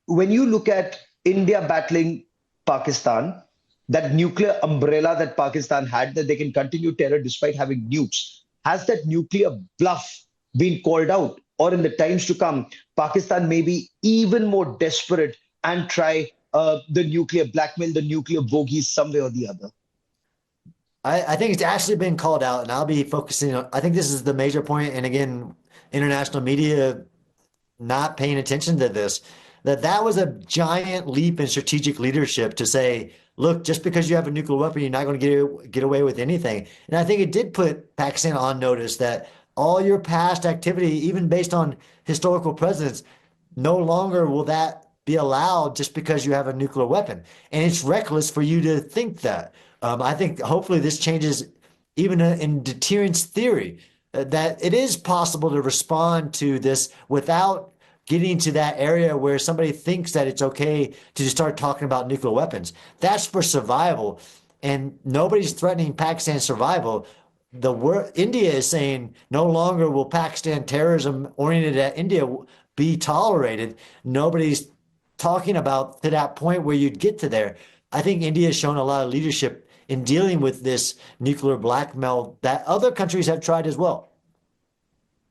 when you look at India battling Pakistan, that nuclear umbrella that Pakistan had, that they can continue terror despite having nukes, has that nuclear bluff been called out? Or in the times to come, Pakistan may be even more desperate and try the nuclear blackmail, the nuclear bogeys, some way or the other? I think it's actually been called out, and I'll be focusing on. I think this is the major point, and again, international media not paying attention to this, that was a giant leap in strategic leadership to say, look, just because you have a nuclear weapon, you're not going to get away with anything. And I think it did put Pakistan on notice that all your past activity, even based on historical precedents, no longer will that be allowed just because you have a nuclear weapon. And it's reckless for you to think that. I think hopefully this changes even in deterrence theory, that it is possible to respond to this without getting to that area where somebody thinks that it's okay to just start talking about nuclear weapons. That's for survival. And nobody's threatening Pakistan's survival. India is saying no longer will Pakistan terrorism oriented at India be tolerated. Nobody's talking about to that point where you'd get to there. I think India has shown a lot of leadership in dealing with this nuclear blackmail that other countries have tried as well.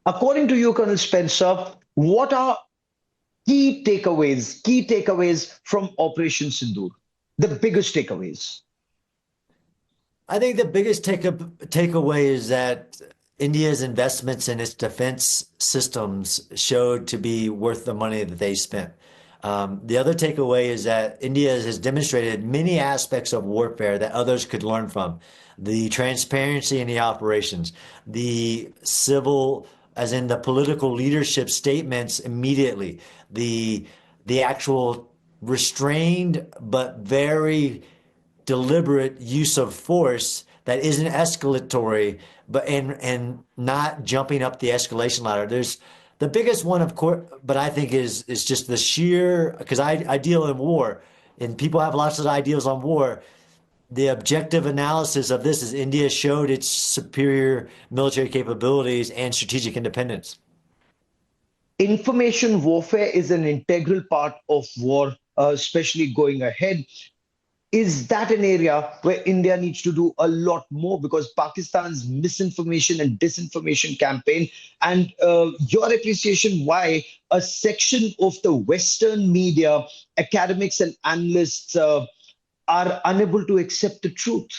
According to you, Colonel Spencer, what are key takeaways from Operation Sindoor? The biggest takeaways. I think the biggest takeaway is that India's investments in its defense systems showed to be worth the money that they spent. The other takeaway is that India has demonstrated many aspects of warfare that others could learn from. The transparency in the operations, the civil, as in the political leadership statements immediately, the actual restrained but very deliberate use of force that isn't escalatory, but and not jumping up the escalation ladder. There's the biggest one, of course, but I think is just the sheer, because I deal in war, and people have lots of ideas on war. The objective analysis of this is India showed its superior military capabilities and strategic independence. Information warfare is an integral part of war, especially going ahead. Is that an area where India needs to do a lot more? Because Pakistan's misinformation and disinformation campaign, and your appreciation why a section of the Western media, academics and analysts are unable to accept the truth.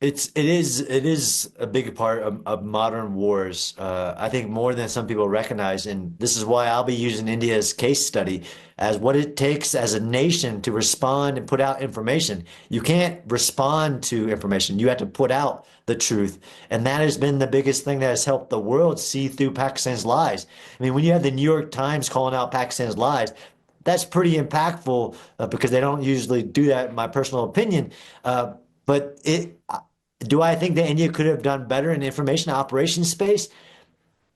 It is a big part of modern wars. I think more than some people recognize, and this is why I'll be using India's case study as what it takes as a nation to respond and put out information. You can't respond to information. You have to put out the truth. And that has been the biggest thing that has helped the world see through Pakistan's lies. I mean, when you have the New York Times calling out Pakistan's lies, that's pretty impactful because they don't usually do that, in my personal opinion. But do I think that India could have done better in information operations space?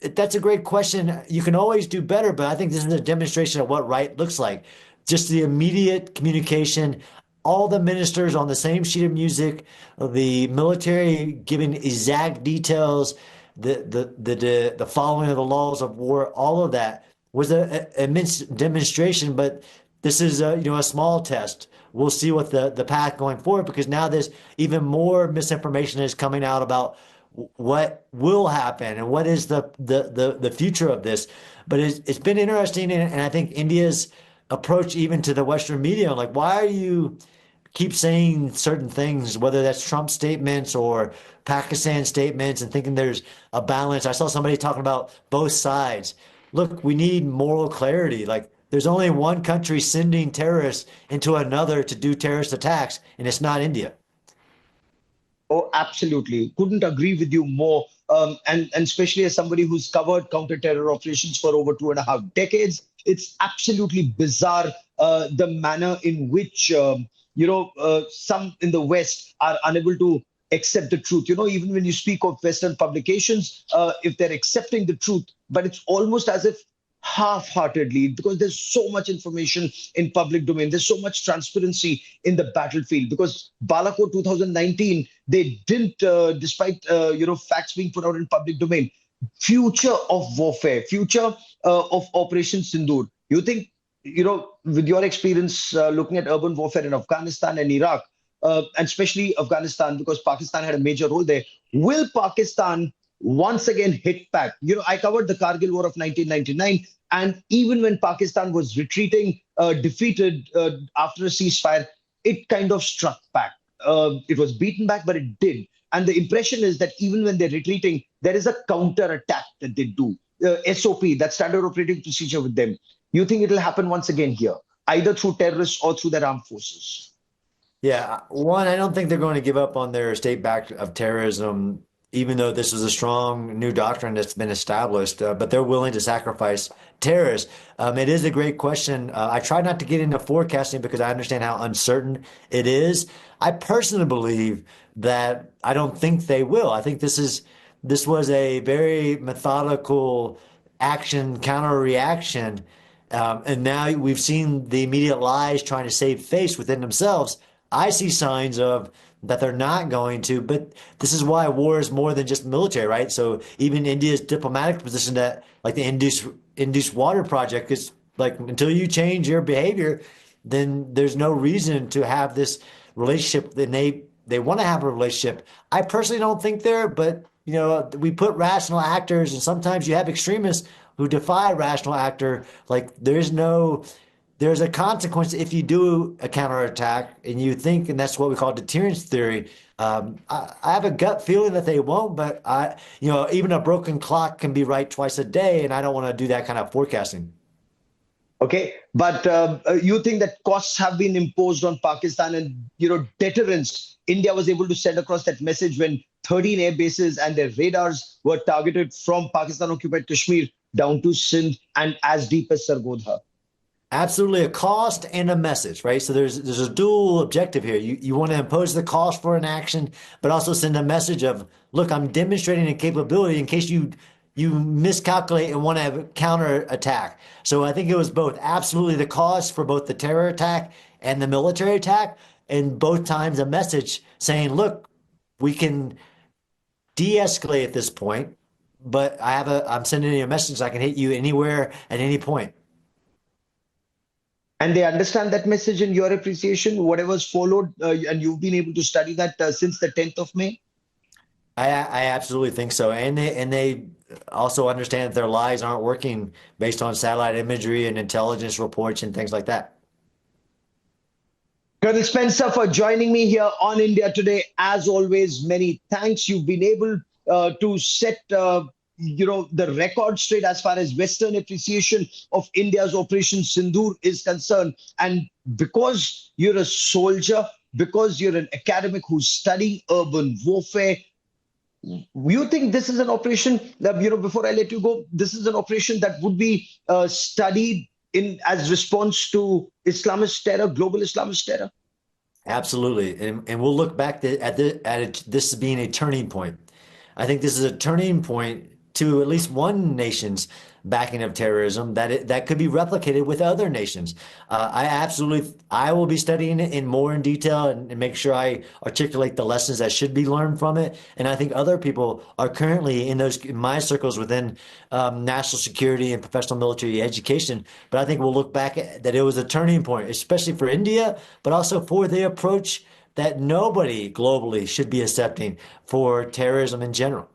That's a great question. You can always do better, but I think this is a demonstration of what right looks like. Just the immediate communication, all the ministers on the same sheet of music, the military giving exact details, the following of the laws of war, all of that was an immense demonstration. But this is a small test. We'll see what the path going forward, because now there's even more misinformation is coming out about what will happen and what is the future of this. But it's been interesting, and I think India's approach even to the Western media, like, why are you keep saying certain things, whether that's Trump statements or Pakistan statements, and thinking there's a balance. I saw somebody talking about both sides. Look, we need moral clarity. Like, there's only one country sending terrorists into another to do terrorist attacks, and it's not India. Oh, absolutely. Couldn't agree with you more. And especially as somebody who's covered counter-terror operations for over 2.5 decades, it's absolutely bizarre the manner in which, some in the West are unable to accept the truth. Even when you speak of Western publications, if they're accepting the truth, but it's almost as if half-heartedly, because there's so much information in public domain. There's so much transparency in the battlefield, because Balakot 2019, they didn't, despite, facts being put out in public domain, future of warfare, future of Operation Sindoor. You think, with your experience looking at urban warfare in Afghanistan and Iraq, and especially Afghanistan, because Pakistan had a major role there, will Pakistan once again hit back? I covered the Kargil War of 1999, and even when Pakistan was retreating, defeated after a ceasefire, it kind of struck back. It was beaten back, but it did. And the impression is that even when they're retreating, there is a counter attack that they do. SOP, that standard operating procedure with them. You think it'll happen once again here, either through terrorists or through their armed forces? Yeah, one, I don't think they're going to give up on their state back of terrorism, even though this was a strong new doctrine that's been established, but they're willing to sacrifice terrorists. It is a great question. I try not to get into forecasting because I understand how uncertain it is. I personally believe that I don't think they will. I think this was a very methodical action, counter reaction. And now we've seen the immediate lies trying to save face within themselves. I see signs of that they're not going to, but this is why war is more than just military, right? So even India's diplomatic position that like the Indus Water Project is like, until you change your behavior, then there's no reason to have this relationship. Then they want to have a relationship. I personally don't think there, but we put rational actors, and sometimes you have extremists who defy a rational actor. Like there's a consequence if you do a counterattack, and you think, and that's what we call deterrence theory. I have a gut feeling that they won't, but even a broken clock can be right twice a day, and I don't want to do that kind of forecasting. Okay, but you think that costs have been imposed on Pakistan, and deterrence? India was able to send across that message when 13 air bases and their radars were targeted from Pakistan-occupied Kashmir down to Sindh and as deep as Sargodha. Absolutely, a cost and a message, right? So there's a dual objective here. You want to impose the cost for an action, but also send a message of, look, I'm demonstrating a capability in case you miscalculate and want to have a counter attack. So I think it was both absolutely the cost for both the terror attack and the military attack, and both times a message saying, look, we can de-escalate at this point, but I'm sending you a message. I can hit you anywhere at any point. And they understand that message in your appreciation, whatever's followed, and you've been able to study that since the 10th of May? I absolutely think so. And they also understand that their lies aren't working based on satellite imagery and intelligence reports and things like that. Colonel Spencer, for joining me here on India Today. As always, many thanks. You've been able to set the record straight as far as Western appreciation of India's Operation Sindoor is concerned. And because you're a soldier, because you're an academic who's studying urban warfare, you think this is an operation that, before I let you go, this is an operation that would be studied as response to Islamist terror, global Islamist terror? Absolutely. And we'll look back at this being a turning point. I think this is a turning point to at least one nation's backing of terrorism that could be replicated with other nations. I will be studying it in detail and make sure I articulate the lessons that should be learned from it. And I think other people are currently in my circles within national security and professional military education. But I think we'll look back at that it was a turning point, especially for India, but also for the approach that nobody globally should be accepting for terrorism in general.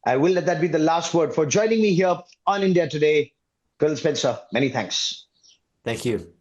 I will let that be the last word. For joining me here on India Today, Colonel Spencer, many thanks. Thank you.